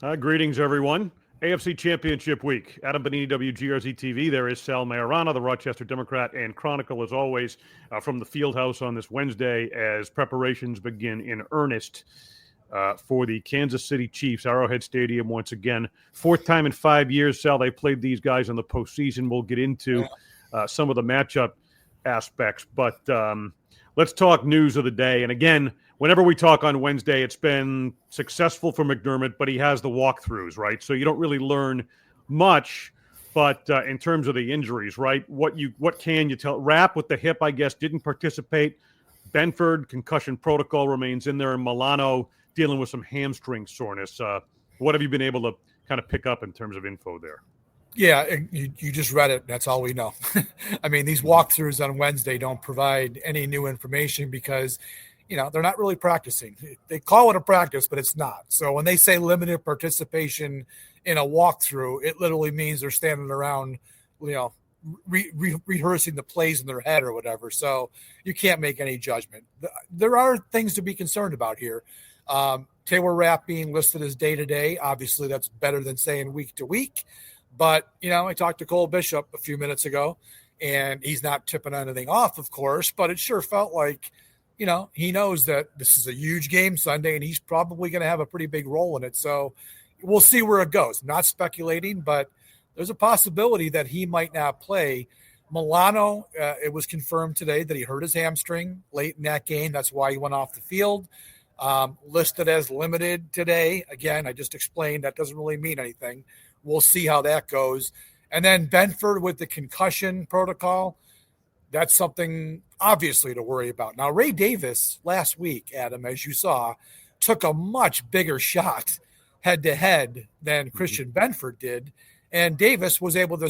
Greetings, everyone. AFC Championship week. Adam Benigni, WGRZ TV. There is Sal Maiorana, the Rochester Democrat, and Chronicle, as always, from the Fieldhouse on this Wednesday as preparations begin in earnest for the Kansas City Chiefs, Arrowhead Stadium once again. Fourth time in 5 years, Sal, they played these guys in the postseason. We'll get into some of the matchup aspects, but let's talk news of the day. And again, whenever we talk on Wednesday, it's been successful for McDermott, but he has the walkthroughs, right? So you don't really learn much, but in terms of the injuries, right? What can you tell? Rapp with the hip, I guess, didn't participate. Benford, concussion protocol remains in there, and Milano dealing with some hamstring soreness. What have you been able to kind of pick up in terms of info there? Yeah, you just read it. That's all we know. I mean, these walkthroughs on Wednesday don't provide any new information because – they're not really practicing. They call it a practice, but it's not. So when they say limited participation in a walkthrough, it literally means they're standing around, rehearsing the plays in their head or whatever. So you can't make any judgment. There are things to be concerned about here. Taylor Rapp being listed as day-to-day, obviously that's better than saying week-to-week. But, I talked to Cole Bishop a few minutes ago, and he's not tipping anything off, of course, but it sure felt like, he knows that this is a huge game Sunday, and he's probably going to have a pretty big role in it. So we'll see where it goes. Not speculating, but there's a possibility that he might not play. Milano, it was confirmed today that he hurt his hamstring late in that game. That's why he went off the field. Listed as limited today. Again, I just explained that doesn't really mean anything. We'll see how that goes. And then Benford with the concussion protocol. That's something obviously to worry about. Now, Ray Davis last week, Adam, as you saw, took a much bigger shot head-to-head than Christian Benford did, and Davis was able to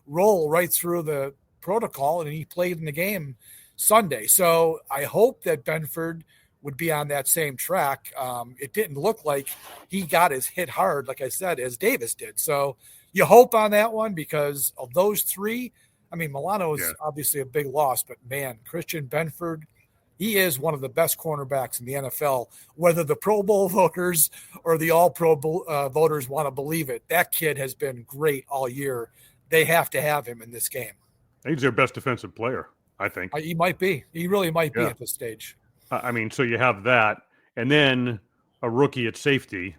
roll right through the protocol, and he played in the game Sunday. So I hope that Benford would be on that same track. It didn't look like he got as hit hard, like I said, as Davis did. So you hope on that one because of those three. I mean, Milano is obviously a big loss, but, man, Christian Benford, he is one of the best cornerbacks in the NFL, whether the Pro Bowl voters or the All-Pro voters want to believe it. That kid has been great all year. They have to have him in this game. He's their best defensive player, I think. He might be. He really might be at this stage. I mean, so you have that, and then a rookie at safety.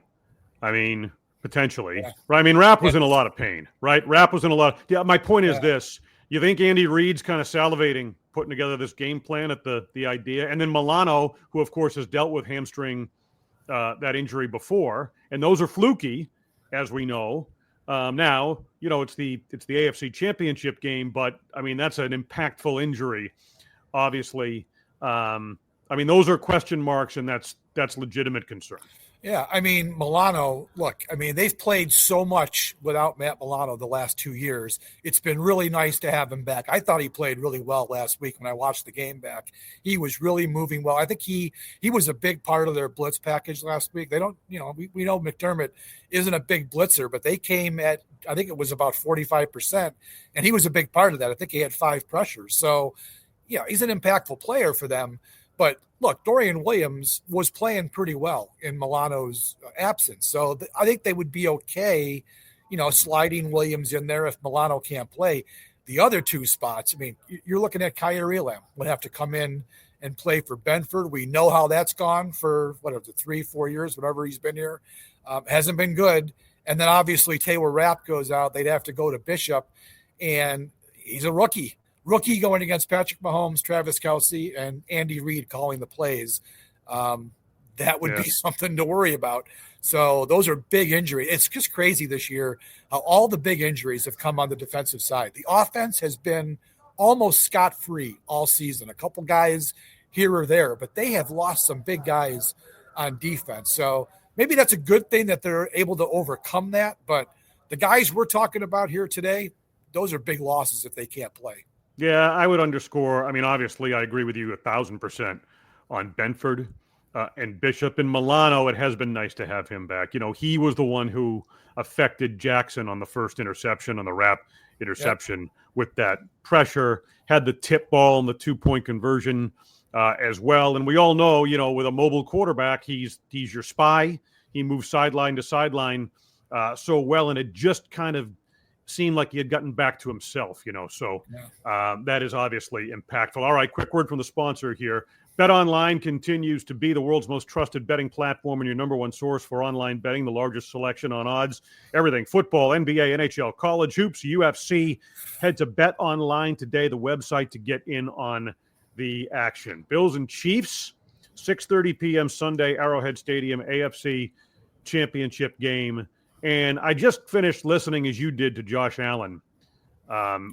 I mean, potentially. Yeah. Right? I mean, Rapp was in a lot of pain, right? Rapp was in a lot – my point is this. You think Andy Reid's kind of salivating putting together this game plan at the idea? And then Milano, who, of course, has dealt with hamstring that injury before, and those are fluky, as we know. Now, it's the AFC Championship game, but, I mean, that's an impactful injury, obviously. I mean, those are question marks, and that's legitimate concern. Yeah, I mean, Milano, look, I mean, they've played so much without Matt Milano the last 2 years. It's been really nice to have him back. I thought he played really well last week when I watched the game back. He was really moving well. I think he was a big part of their blitz package last week. They don't, we know McDermott isn't a big blitzer, but they came at, I think it was about 45%, and he was a big part of that. I think he had 5 pressures. So, he's an impactful player for them. But look, Dorian Williams was playing pretty well in Milano's absence. So I think they would be okay, sliding Williams in there if Milano can't play. The other 2 spots, I mean, you're looking at Kaiir Elam would have to come in and play for Benford. We know how that's gone for, 3-4 years, whatever he's been here. Hasn't been good. And then obviously Taylor Rapp goes out. They'd have to go to Bishop, and he's a rookie. Rookie going against Patrick Mahomes, Travis Kelce, and Andy Reid calling the plays. That would be something to worry about. So those are big injuries. It's just crazy this year how all the big injuries have come on the defensive side. The offense has been almost scot-free all season. A couple guys here or there, but they have lost some big guys on defense. So maybe that's a good thing that they're able to overcome that. But the guys we're talking about here today, those are big losses if they can't play. Yeah, I would underscore. I mean, obviously, I agree with you 1,000% on Benford and Bishop. And Milano, it has been nice to have him back. He was the one who affected Jackson on the first interception, on the Rapp interception with that pressure, had the tip ball and the 2-point conversion as well. And we all know, with a mobile quarterback, he's your spy. He moved sideline to sideline so well, and it just kind of seemed like he had gotten back to himself, So that is obviously impactful. All right, quick word from the sponsor here. BetOnline continues to be the world's most trusted betting platform and your number one source for online betting, the largest selection on odds, everything football, NBA, NHL, college hoops, UFC. Head to BetOnline today, the website, to get in on the action. Bills and Chiefs, 6:30 p.m. Sunday, Arrowhead Stadium, AFC Championship game. And I just finished listening, as you did, to Josh Allen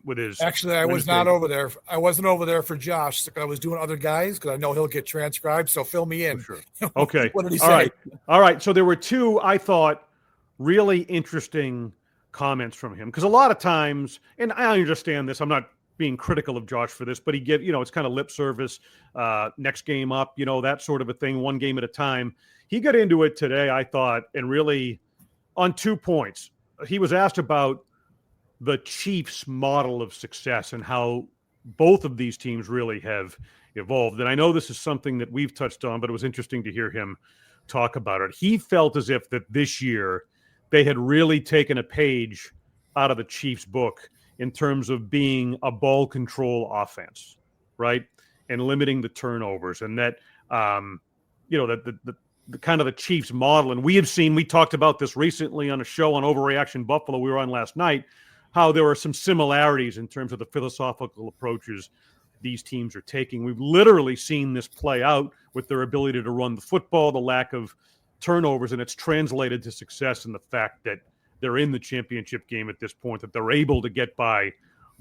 with his. Actually, I was not over there. I wasn't over there for Josh. I was doing other guys because I know he'll get transcribed. So fill me in. Sure. Okay. What did he say? All right. So there were two, I thought, really interesting comments from him, because a lot of times, and I understand this, I'm not being critical of Josh for this, but he it's kind of lip service, next game up, that sort of a thing, one game at a time. He got into it today, I thought, and really on 2 points. He was asked about the Chiefs' model of success and how both of these teams really have evolved. And I know this is something that we've touched on, but it was interesting to hear him talk about it. He felt as if that this year they had really taken a page out of the Chiefs' book in terms of being a ball control offense, right? And limiting the turnovers, and that, the kind of the Chiefs model. And we talked about this recently on a show on Overreaction Buffalo we were on last night, how there are some similarities in terms of the philosophical approaches these teams are taking. We've literally seen this play out with their ability to run the football, the lack of turnovers, and it's translated to success in the fact that they're in the championship game at this point, that they're able to get by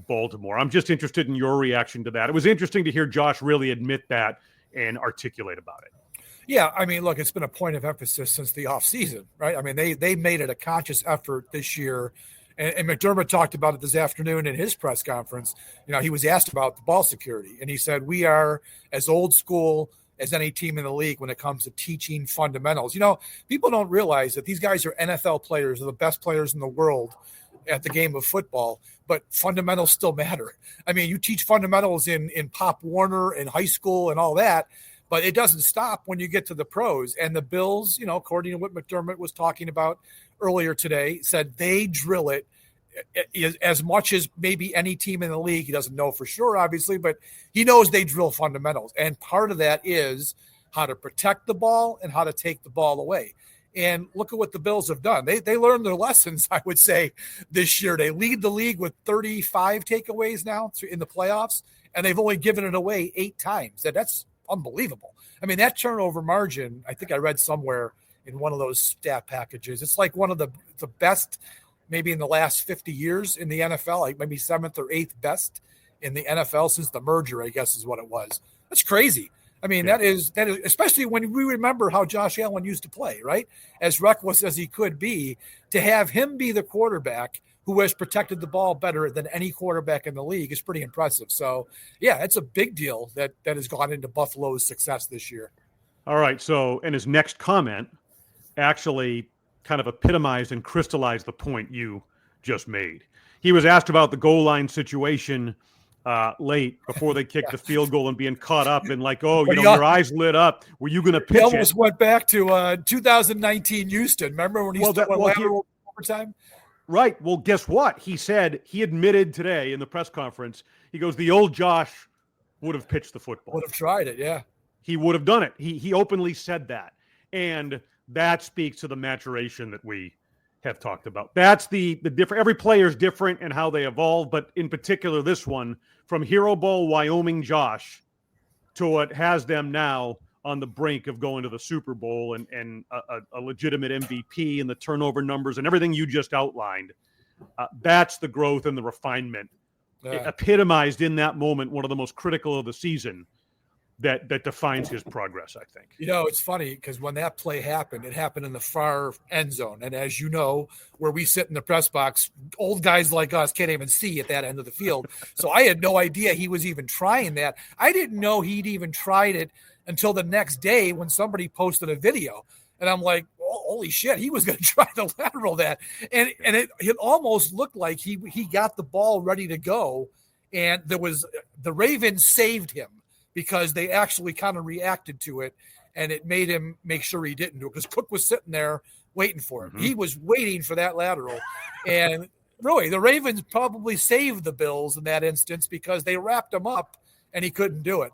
Baltimore. I'm just interested in your reaction to that. It was interesting to hear Josh really admit that and articulate about it. Yeah, I mean, look, it's been a point of emphasis since the offseason, right? I mean, they made it a conscious effort this year. And McDermott talked about it this afternoon in his press conference. He was asked about the ball security, and he said, we are as old school as any team in the league when it comes to teaching fundamentals. People don't realize that these guys are NFL players, they're the best players in the world at the game of football, but fundamentals still matter. I mean, you teach fundamentals in Pop Warner in high school and all that, but it doesn't stop when you get to the pros. And the Bills, according to what McDermott was talking about earlier today, said they drill it as much as maybe any team in the league. He doesn't know for sure, obviously, but he knows they drill fundamentals. And part of that is how to protect the ball and how to take the ball away. And look at what the Bills have done. They learned their lessons, I would say, this year. They lead the league with 35 takeaways now in the playoffs, and they've only given it away 8 times. That's unbelievable. I mean, that turnover margin, I think I read somewhere in one of those stat packages, it's like one of the best maybe in the last 50 years in the NFL, like maybe 7th or 8th best in the NFL since the merger, I guess is what it was. That's crazy. I mean, that is especially when we remember how Josh Allen used to play, right? As reckless as he could be, to have him be the quarterback who has protected the ball better than any quarterback in the league is pretty impressive. So, yeah, it's a big deal that has gone into Buffalo's success this year. All right. So, and his next comment actually kind of epitomized and crystallized the point you just made. He was asked about the goal line situation late before they kicked the field goal and being caught up and like, your eyes lit up. Were you going to pitch it? He almost went back to 2019 Houston. Remember when he went overtime? Right. Well, guess what? He said, he admitted today in the press conference, he goes, the old Josh would have pitched the football. Would have tried it, yeah. He would have done it. He openly said that. And that speaks to the maturation that we have talked about. That's the different. Every player is different and how they evolve, but in particular, this one from Hero Bowl, Wyoming Josh to what has them now on the brink of going to the Super Bowl and a legitimate MVP and the turnover numbers and everything you just outlined. That's the growth and the refinement epitomized in that moment, one of the most critical of the season. That defines his progress, I think. It's funny because when that play happened, it happened in the far end zone. And as you know, where we sit in the press box, old guys like us can't even see at that end of the field. So I had no idea he was even trying that. I didn't know he'd even tried it until the next day when somebody posted a video. And I'm like, holy shit, he was going to try to lateral that. And it almost looked like he got the ball ready to go. And the Ravens saved him, because they actually kind of reacted to it. and it made him make sure he didn't do it because Cook was sitting there waiting for him. He was waiting for that lateral. And really, the Ravens probably saved the Bills in that instance because they wrapped him up and he couldn't do it.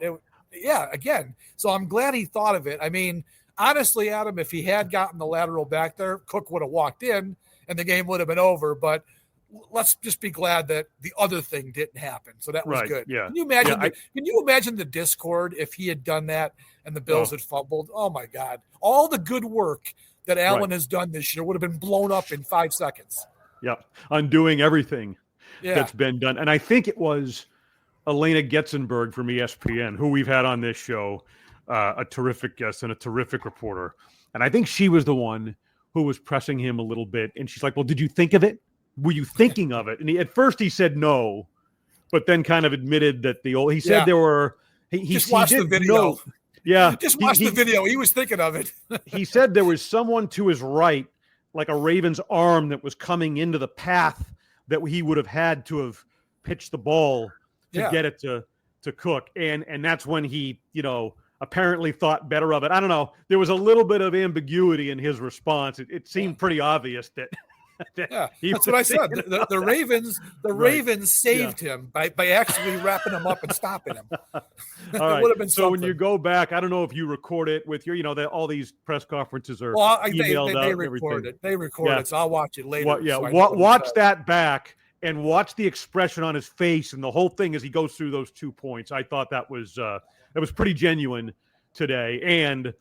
Again. So I'm glad he thought of it. I mean, honestly, Adam, if he had gotten the lateral back there, Cook would have walked in and the game would have been over. But let's just be glad that the other thing didn't happen. So that was good. Yeah. Can you imagine? Can you imagine the discord if he had done that and the Bills had fumbled? Oh my God! All the good work that Allen has done this year would have been blown up in 5 seconds. Yeah, undoing everything that's been done. And I think it was Elena Getzenberg from ESPN, who we've had on this show, a terrific guest and a terrific reporter. And I think she was the one who was pressing him a little bit. And she's like, well, did you think of it? Were you thinking of it? And at first he said no, but then kind of admitted that he said there were. Just watch the video. No. Yeah. Just watch the video. He was thinking of it. He said there was someone to his right, like a Ravens arm that was coming into the path that he would have had to have pitched the ball to get it to Cook. And that's when he, apparently thought better of it. I don't know. There was a little bit of ambiguity in his response. It seemed pretty obvious that. That's what I said. The Ravens saved him by actually wrapping him up and stopping him. All right. Would have been so when you go back, I don't know if you record it with your, all these press conferences are emailed out. They record it. They record it, so I'll watch it later. Watch that back and watch the expression on his face and the whole thing as he goes through those 2 points. I thought that was pretty genuine today, and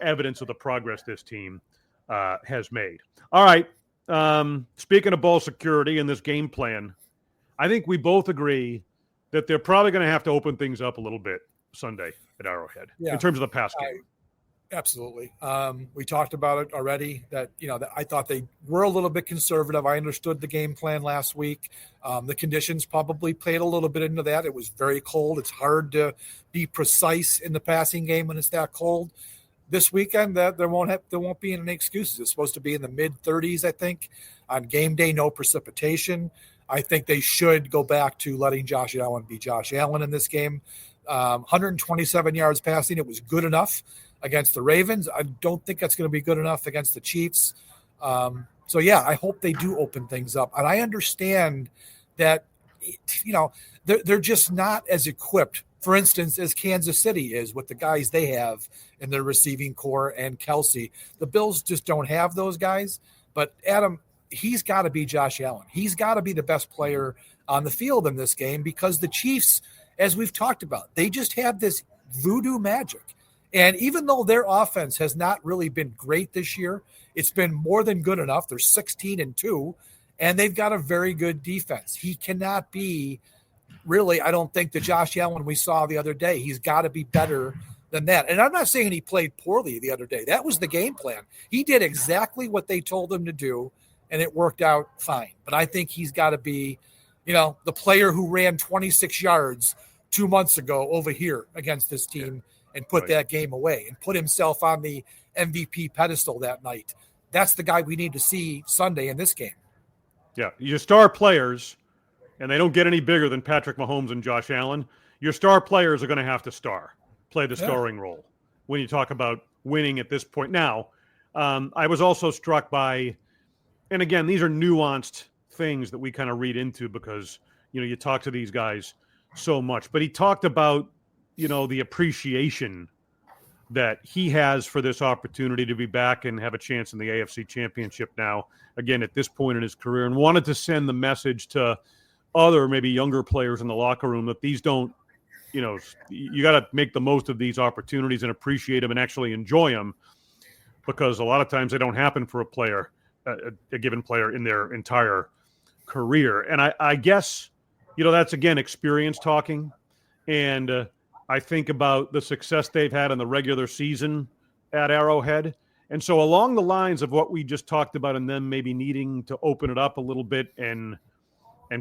evidence of the progress this team has made. All right. Speaking of ball security and this game plan, I think we both agree that they're probably going to have to open things up a little bit Sunday at Arrowhead in terms of the pass game. Absolutely. We talked about it already that I thought they were a little bit conservative. I understood the game plan last week. The conditions probably played a little bit into that. It was very cold. It's hard to be precise in the passing game when it's that cold. This weekend, there won't be any excuses. It's supposed to be in the mid-30s, I think. On game day, no precipitation. I think they should go back to letting Josh Allen be Josh Allen in this game. 127 yards passing. It was good enough against the Ravens. I don't think that's going to be good enough against the Chiefs. I hope they do open things up. And I understand that, they're just not as equipped, for instance, as Kansas City is with the guys they have in their receiving core and Kelsey. The Bills just don't have those guys. But, Adam, he's got to be Josh Allen. He's got to be the best player on the field in this game because the Chiefs, as we've talked about, they just have this voodoo magic. And even though their offense has not really been great this year, it's been more than good enough. They're 16-2, and they've got a very good defense. He cannot be really, I don't think, the Josh Allen we saw the other day. He's got to be better than that. And I'm not saying he played poorly the other day. That was the game plan. He did exactly what they told him to do, and it worked out fine. But I think he's got to be, the player who ran 26 yards 2 months ago over here against this team and put that game away and put himself on the MVP pedestal that night. That's the guy we need to see Sunday in this game. Yeah, your star players, and they don't get any bigger than Patrick Mahomes and Josh Allen, your star players are going to have to play the starring role when you talk about winning at this point. Now, I was also struck by, and again, these are nuanced things that we kind of read into because, you talk to these guys so much. But he talked about, the appreciation that he has for this opportunity to be back and have a chance in the AFC Championship now, again, at this point in his career, and wanted to send the message to other maybe younger players in the locker room that these don't, you got to make the most of these opportunities and appreciate them and actually enjoy them because a lot of times they don't happen for a given player in their entire career. And I guess, that's, again, experience talking. And I think about the success they've had in the regular season at Arrowhead. And so along the lines of what we just talked about and them maybe needing to open it up a little bit and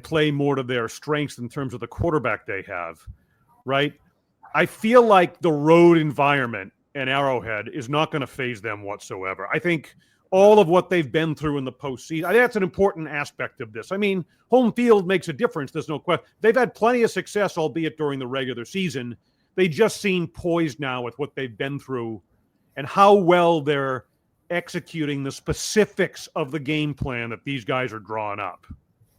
play more to their strengths in terms of the quarterback they have, right? I feel like the road environment in Arrowhead is not going to faze them whatsoever. I think all of what they've been through in the postseason, I think that's an important aspect of this. I mean, home field makes a difference. There's no question. They've had plenty of success, albeit during the regular season. They just seem poised now with what they've been through and how well they're executing the specifics of the game plan that these guys are drawing up,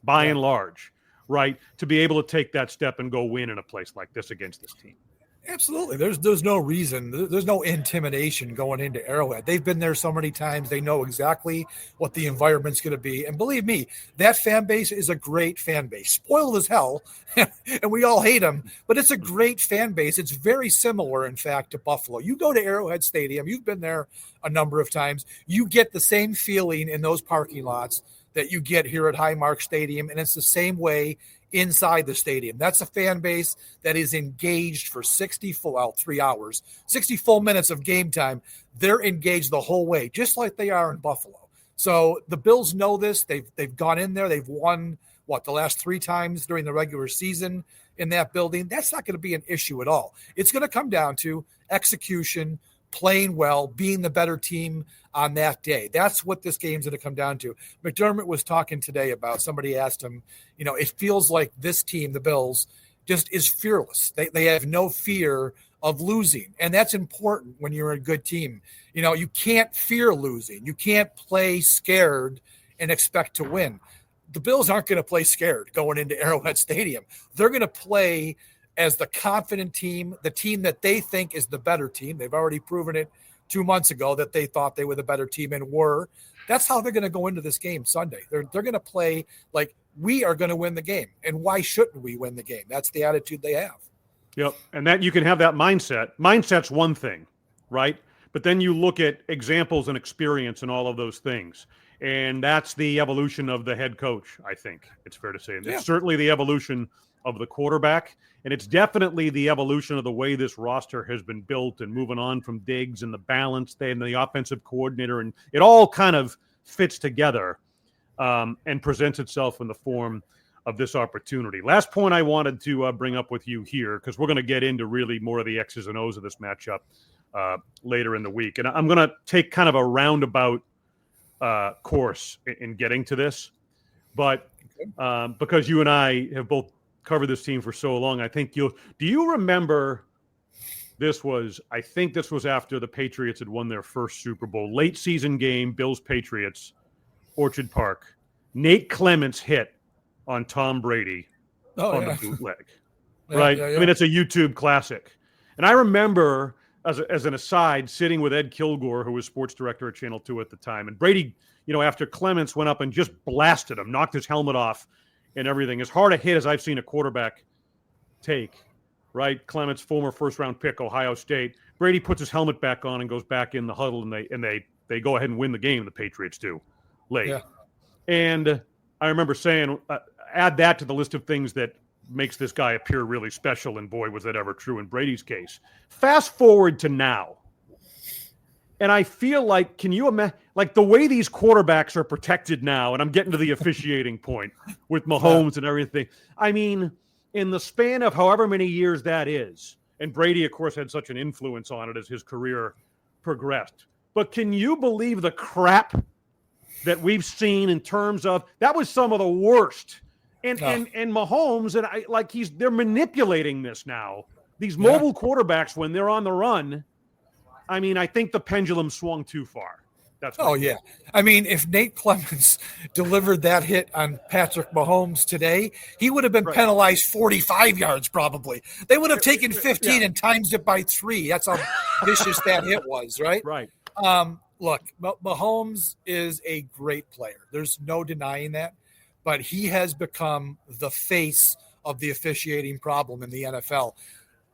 by and large, right? To be able to take that step and go win in a place like this against this team. Absolutely. There's no reason. There's no intimidation going into Arrowhead. They've been there so many times. They know exactly what the environment's going to be. And believe me, that fan base is a great fan base. Spoiled as hell, and we all hate them, but it's a great fan base. It's very similar, in fact, to Buffalo. You go to Arrowhead Stadium. You've been there a number of times. You get the same feeling in those parking lots that you get here at Highmark Stadium, and it's the same way inside the stadium. That's a fan base that is engaged for 3 hours, 60 full minutes of game time. They're engaged the whole way, just like they are in Buffalo. So the Bills know this. They've gone in there. They've won, the last 3 times during the regular season in that building. That's not going to be an issue at all. It's going to come down to execution, playing well, being the better team on that day. That's what this game's going to come down to. McDermott was talking today about, somebody asked him, it feels like this team, the Bills, just is fearless. They have no fear of losing. And that's important when you're a good team. You can't fear losing. You can't play scared and expect to win. The Bills aren't going to play scared going into Arrowhead Stadium. They're going to play as the confident team, the team that they think is the better team. They've already proven it 2 months ago that they thought they were the better team and were. That's how they're going to go into this game Sunday. They're going to play like we are going to win the game. And why shouldn't we win the game? That's the attitude they have. Yep. And that you can have that mindset. Mindset's one thing, right? But then you look at examples and experience and all of those things. And that's the evolution of the head coach, I think it's fair to say. And it's certainly the evolution of the quarterback. And it's definitely the evolution of the way this roster has been built and moving on from Diggs and the balance and the offensive coordinator. And it all kind of fits together and presents itself in the form of this opportunity. Last point I wanted to bring up with you here, because we're going to get into really more of the X's and O's of this matchup later in the week. And I'm going to take kind of a roundabout course in getting to this. But because you and I have both covered this team for so long, I think do you remember I think this was after the Patriots had won their first Super Bowl, late season game, Bills-Patriots, Orchard Park. Nate Clements hit on Tom Brady on the bootleg, right? I mean, it's a YouTube classic. And I remember, as an aside, sitting with Ed Kilgore, who was sports director at Channel 2 at the time. And Brady, after Clements went up and just blasted him, knocked his helmet off and everything. As hard a hit as I've seen a quarterback take, right? Clements, former first-round pick, Ohio State. Brady puts his helmet back on and goes back in the huddle, and they go ahead and win the game, the Patriots do, late. Yeah. And I remember saying, add that to the list of things that makes this guy appear really special, and boy, was that ever true in Brady's case. Fast forward to now, and I feel like, can you imagine, like the way these quarterbacks are protected now, and I'm getting to the officiating point with Mahomes and everything. I mean, in the span of however many years that is, and Brady, of course, had such an influence on it as his career progressed. But can you believe the crap that we've seen in terms of, that was some of the worst. And Mahomes, and they're manipulating this now. These mobile quarterbacks, when they're on the run, I mean, I think the pendulum swung too far. I mean, if Nate Clements delivered that hit on Patrick Mahomes today, he would have been penalized 45 yards probably. They would have taken 15 and times it by 3. That's how vicious that hit was, right? Right. Look, Mahomes is a great player. There's no denying that. But he has become the face of the officiating problem in the NFL.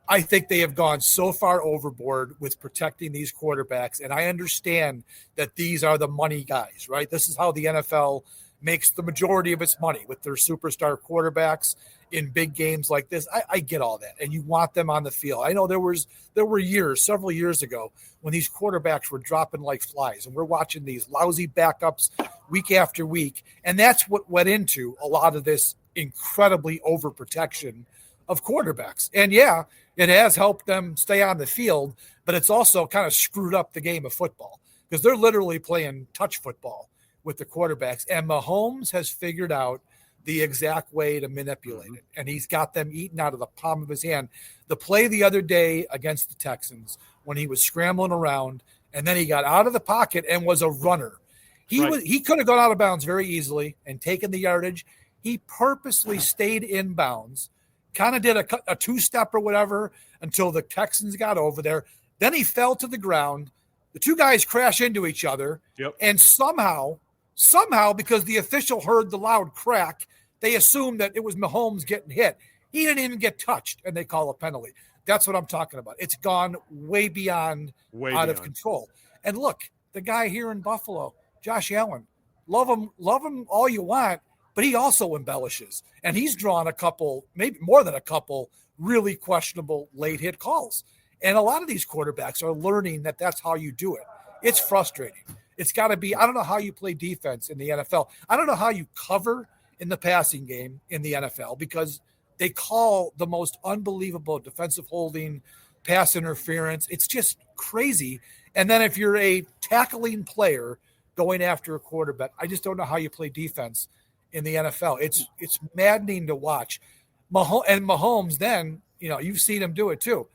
I think they have gone so far overboard with protecting these quarterbacks, and I understand that these are the money guys, right? This is how the NFL makes the majority of its money, with their superstar quarterbacks in big games like this. I get all that, and you want them on the field. I know there were years, several years ago, when these quarterbacks were dropping like flies, and we're watching these lousy backups week after week, and that's what went into a lot of this incredibly overprotection of quarterbacks. And it has helped them stay on the field, but it's also kind of screwed up the game of football, because they're literally playing touch football with the quarterbacks. And Mahomes has figured out the exact way to manipulate it, and he's got them eaten out of the palm of his hand. The play the other day against the Texans, when he was scrambling around and then he got out of the pocket and was a runner. He could have gone out of bounds very easily and taken the yardage. He purposely stayed in bounds, kind of did a two-step or whatever until the Texans got over there. Then he fell to the ground. The two guys crash into each other, and somehow, because the official heard the loud crack, they assumed that it was Mahomes getting hit. He didn't even get touched, and they call a penalty. That's what I'm talking about. It's gone way beyond of control. And look, the guy here in Buffalo, Josh Allen, love him all you want, but he also embellishes. And he's drawn a couple, maybe more than a couple, really questionable late hit calls. And a lot of these quarterbacks are learning that that's how you do it. It's frustrating. It's got to be – I don't know how you play defense in the NFL. I don't know how you cover in the passing game in the NFL because they call the most unbelievable defensive holding, pass interference. It's just crazy. And then if you're a tackling player going after a quarterback, I just don't know how you play defense in the NFL. It's maddening to watch. Mahomes then, you've seen him do it too.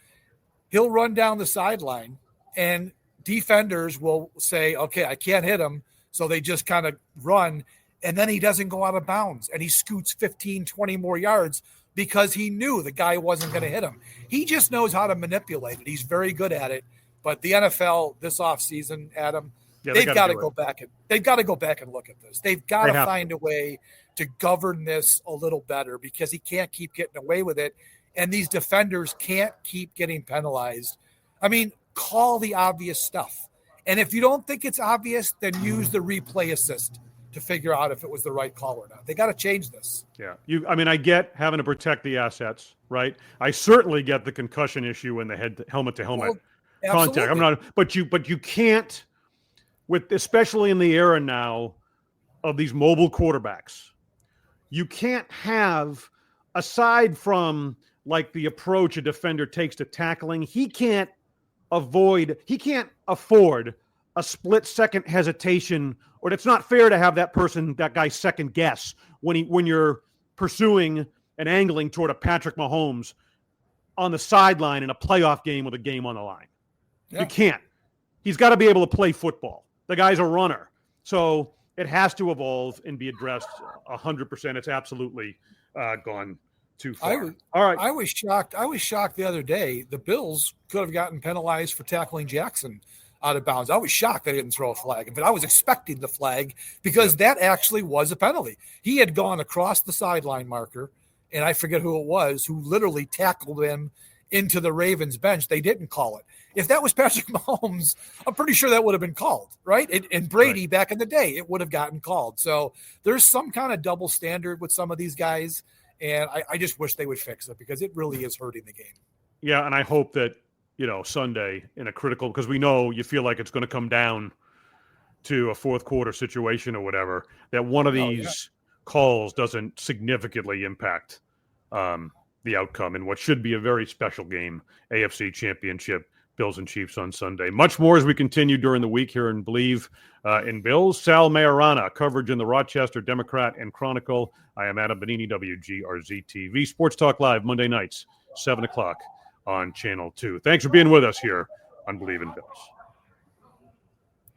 He'll run down the sideline and defenders will say, okay, I can't hit him. So they just kind of run. And then he doesn't go out of bounds and he scoots 15, 20 more yards because he knew the guy wasn't going to hit him. He just knows how to manipulate it. He's very good at it. But the NFL this offseason, Adam, they've got to go back and look at this. They've got to find a way to govern this a little better because he can't keep getting away with it. And these defenders can't keep getting penalized. I mean, call the obvious stuff. And if you don't think it's obvious, then use the replay assist to figure out if it was the right call or not. They got to change this. Yeah. I get having to protect the assets, right? I certainly get the concussion issue and the helmet to helmet contact. But you can't, especially in the era now of these mobile quarterbacks, you can't have, aside from like the approach a defender takes to tackling, he can't afford a split-second hesitation, or it's not fair to have that guy second guess when you're pursuing and angling toward a Patrick Mahomes on the sideline in a playoff game with a game on the line. Yeah. You can't. He's got to be able to play football. The guy's a runner. So it has to evolve and be addressed 100%. It's absolutely gone too far. All right. I was shocked the other day. The Bills could have gotten penalized for tackling Jackson out of bounds. I was shocked they didn't throw a flag, but I was expecting the flag because that actually was a penalty. He had gone across the sideline marker, and I forget who it was, who literally tackled him into the Ravens bench. They didn't call it. If that was Patrick Mahomes, I'm pretty sure that would have been called, right? And Brady back in the day, it would have gotten called. So there's some kind of double standard with some of these guys. And I just wish they would fix it because it really is hurting the game. Yeah, and I hope that, Sunday in a critical – because we know you feel like it's going to come down to a fourth quarter situation or whatever, that one of these calls doesn't significantly impact the outcome in what should be a very special game, AFC Championship, Bills and Chiefs on Sunday. Much more as we continue during the week here in Believe in Bills. Sal Maiorana, coverage in the Rochester Democrat and Chronicle. I am Adam Benigni, WGRZ TV. Sports Talk Live, Monday nights, 7 o'clock on Channel 2. Thanks for being with us here on Believe in Bills.